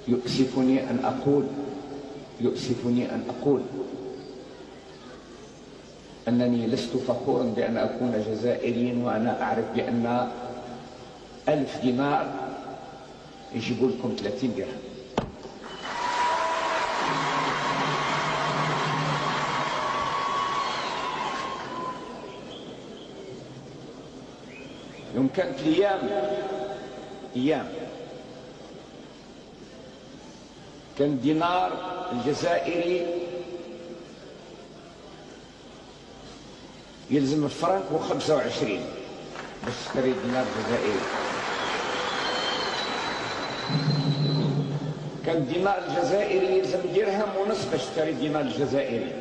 يؤسفني أن أقول أنني لست فخورا بأن أكون جزائريا وأنا أعرف بأن 1000 دينار يجيبوا لكم 30 درهم. يوم كانت أيام كان الدينار الجزائري يلزم الفرنك و25 باش تشتري دينار جزائري. كان الدينار الجزائري يلزم درهم ونصف باش تشتري الدينار الجزائري.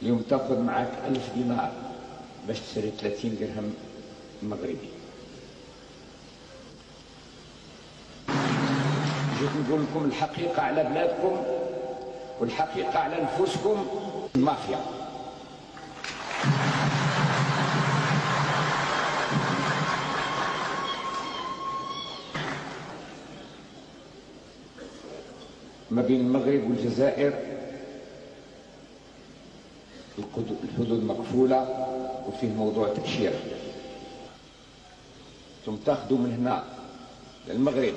اليوم تاخذ معك 1000 دينار باش تشتري 30 درهم مغربي. جيت نقول لكم الحقيقة على بلادكم والحقيقة على نفوسكم. المافيا ما بين المغرب والجزائر الحدود مقفولة وفيه موضوع تأشيرة. ثم تاخذوا من هنا للمغرب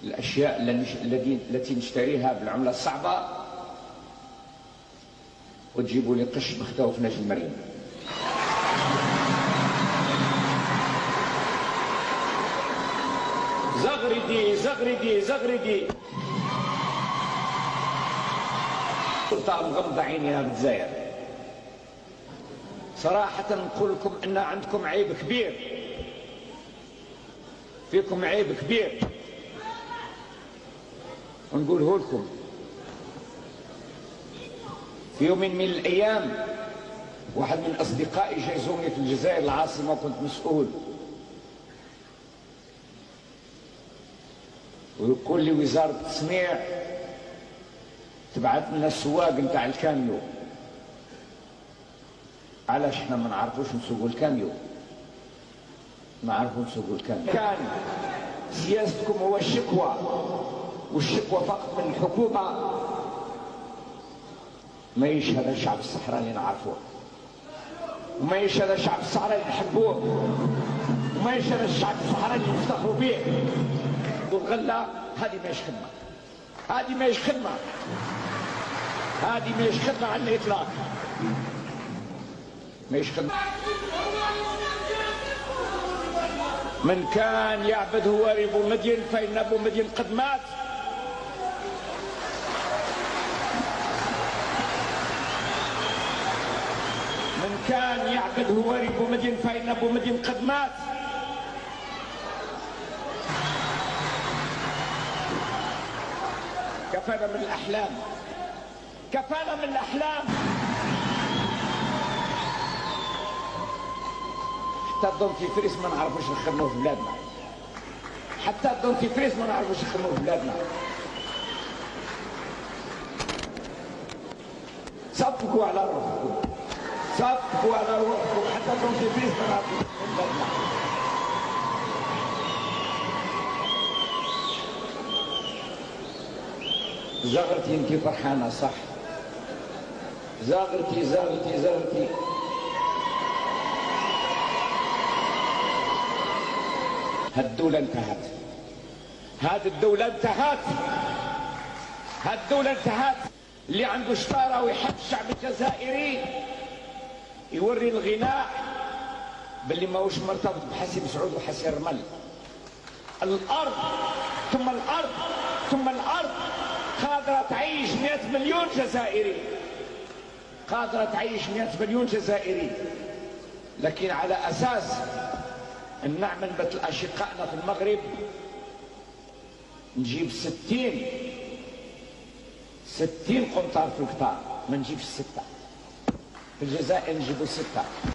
الأشياء التي نشتريها بالعملة الصعبة وتجيبوا لي قش بختة وفناج المريم. زغردي سلطة مغمضة عينيها بالجزائر. صراحة نقول لكم أن عندكم عيب كبير، فيكم عيب كبير ونقوله لكم. في يوم من الأيام واحد من أصدقائي جا يزورني في الجزائر العاصمة وكنت مسؤول، ويقول لي وزارة التصنيع تبعت لنا السواق نتاع الكاميو. علاش احنا ما نعرفوش نسوقوا الكاميو؟ ما عرفوا نسوقوا الكاميو. كان سياستكم هو الشكوى، والشكوى فقط من الحكومة. ما يش هذا الشعب الصحراء اللي نعرفوه، وما يش هذا الشعب الصحراء اللي نحبوه، وما يش هذا الشعب الصحراء اللي نفتخروا به. والغلة هذه ما يش خدمة، هذه ما يش خدمة على الإطلاق، ما يش خدمة. من كان يعبد هواري بو مدين فإن أبو مدين قد مات. من كان يعبد هواري بو مدين فإن أبو مدين قد مات. كفانا من الأحلام، كفانا من الأحلام. حتى الدونتيفريس ما نعرفوش نخدموه في بلادنا، حتى الدونتيفريس ما نعرفوش نخدموه في بلادنا. صفقوا على روحكم، صفقوا على روحكم، حتى الدونتيفريس ما نعرفوش نخدموه في بلادنا. زغرتي انتي فرحانة صح، زغرتي. هالدولة انتهت، هذه الدولة انتهت. اللي عنده شطارة ويحب الشعب الجزائري يوري الغناء باللي ماهوش مرتبط بحسين سعود وحسين رمل. الأرض ثم الأرض ثم الأرض قادرة تعيش 100 مليون جزائري، قادرة تعيش 100 مليون جزائري، لكن على أساس أن نعمل مثل أشقائنا في المغرب نجيب 60 قنطار في القطار، ما نجيبش 6. في الجزائر نجيبوا 6.